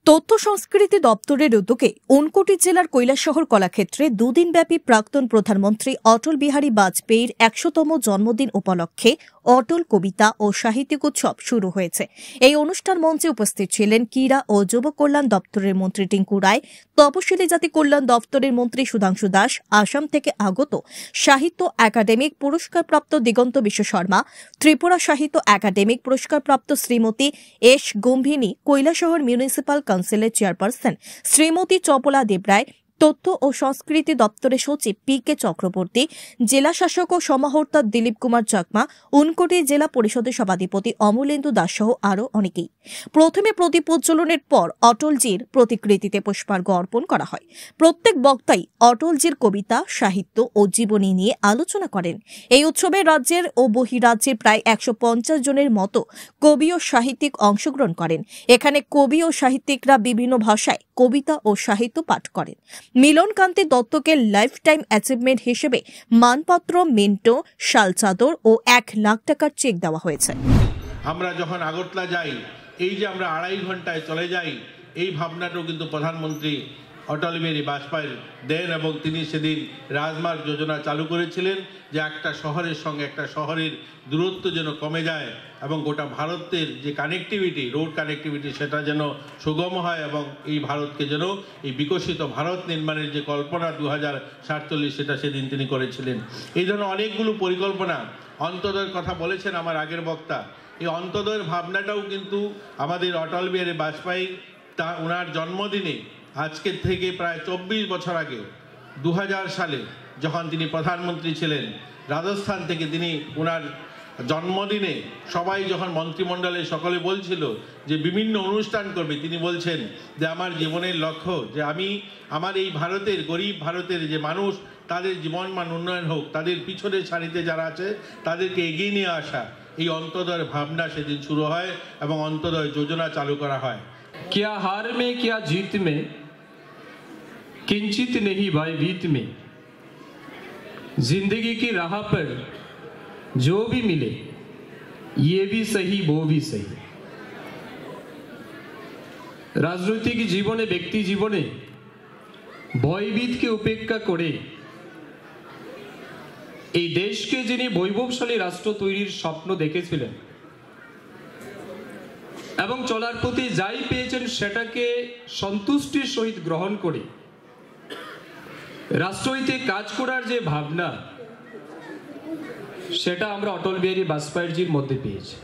তথ্য সংস্কৃতি দপ্তরের উদ্যোগে ঊনকোটি জেলার কৈলাসহর কলাক্ষেত্রে দুদিনব্যাপী প্রাক্তন প্রধানমন্ত্রী অটল বিহারী বাজপেয়ীর ১০০তম জন্মদিন উপলক্ষে অটল কবিতা ও সাহিত্যিক উৎসব শুরু হয়েছে। এই অনুষ্ঠান মঞ্চে উপস্থিত ছিলেন ক্রীড়া ও যুব কল্যাণ দপ্তরের মন্ত্রী টিঙ্কু রায়, তপশিলি জাতি কল্যাণ দপ্তরের মন্ত্রী সুধাংশু দাস, আসাম থেকে আগত সাহিত্য একাডেমিক পুরস্কারপ্রাপ্ত দিগন্ত বিশ্ব শর্মা, ত্রিপুরা সাহিত্য একাডেমিক পুরস্কারপ্রাপ্ত শ্রীমতী এস গম্ভিনী, কৈলাসহর মিউনিসিপাল কাউন্সিলের চেয়ারপারসন শ্রীমতী চপলা দেবরায়, তথ্য ও সংস্কৃতি দপ্তরের সচিব পি.কে. চক্রবর্তী, জেলা শাসক ও সমাহর্তা দিলীপ কুমার চাকমা, ঊনকোটি জেলা পরিষদের সভাধিপতি অমলেন্দু দাস সহ আরও অনেকেই। প্রথমে প্রদীপ প্রজ্বলনের পর অটলজির প্রতিকৃতিতে পুষ্পার্ঘ্য অর্পণ করা হয়। প্রত্যেক বক্তাই অটলজির কবিতা, সাহিত্য ও জীবনী নিয়ে আলোচনা করেন। এই উৎসবে রাজ্যের ও বহিরাজ্যের প্রায় ১৫০ জনের মতো কবি ও সাহিত্যিক অংশগ্রহণ করেন। এখানে কবি ও সাহিত্যিকরা বিভিন্ন ভাষায় কবিতা ও সাহিত্য পাঠ করেন। মিলনকান্তি দত্তকে লাইফ টাইম অ্যাচিভমেন্ট হিসেবে মানপত্র, মেন্টো, শালচাদর ও ১ লাখ টাকার চেক দেওয়া হয়েছে। আমরা যখন আগরতলা যাই, এই যে আমরা ২.৫ ঘন্টায় চলে যাই, এই ভাবনাটাও কিন্তু প্রধানমন্ত্রী অটল বিহারী বাজপেয়ী দেন এবং তিনি সেদিন রাজমার্গ যোজনা চালু করেছিলেন যে একটা শহরের সঙ্গে একটা শহরের দূরত্ব যেন কমে যায় এবং গোটা ভারতের যে কানেক্টিভিটি, রোড কানেক্টিভিটি, সেটা যেন সুগম হয় এবং এই ভারতকে যেন এই বিকশিত ভারত নির্মাণের যে কল্পনা 2047 সেটা সেদিন তিনি করেছিলেন। এই ধরনের অনেকগুলো পরিকল্পনা, অন্তোদয়ের কথা বলেছেন আমার আগের বক্তা। এই অন্তোদয়ের ভাবনাটাও কিন্তু আমাদের অটল বিহারী বাজপেয়ী ওনার জন্মদিনে আজকের থেকে প্রায় ২৪ বছর আগে 2000 সালে যখন তিনি প্রধানমন্ত্রী ছিলেন, রাজস্থান থেকে তিনি ওনার জন্মদিনে সবাই যখন মন্ত্রিমণ্ডলের সকলে বলছিল যে বিভিন্ন অনুষ্ঠান করবে, তিনি বলছেন যে আমার জীবনের লক্ষ্য যে আমি আমার এই ভারতের গরিব ভারতের যে মানুষ, তাদের জীবনমান উন্নয়ন হোক, তাদের পিছনের সারিতে যারা আছে তাদেরকে এগিয়ে নিয়ে আসা, এই অন্তোদয়ের ভাবনা সেদিন শুরু হয় এবং অন্তোদয় যোজনা চালু করা হয়। क्या हार में क्या जीत में, किंचित नहीं भाई बीत में, जिंदगी की राह पर जो भी मिले ये भी सही वो भी सही। রাজনৈতিক জীবনে, ব্যক্তি জীবনে ভয়ভীতকে উপেক্ষা করে এই দেশকে যিনি বৈভবশালী রাষ্ট্র তৈরির স্বপ্ন দেখেছিলেন এবং চলার প্রতি যাই পেয়েছেন সেটাকে সন্তুষ্টির সহিত গ্রহণ করে রাষ্ট্রহিতে কাজ করার যে ভাবনা, সেটা আমরা অটল বিহারী বাজপেয়ীজির মধ্যে পেয়েছি।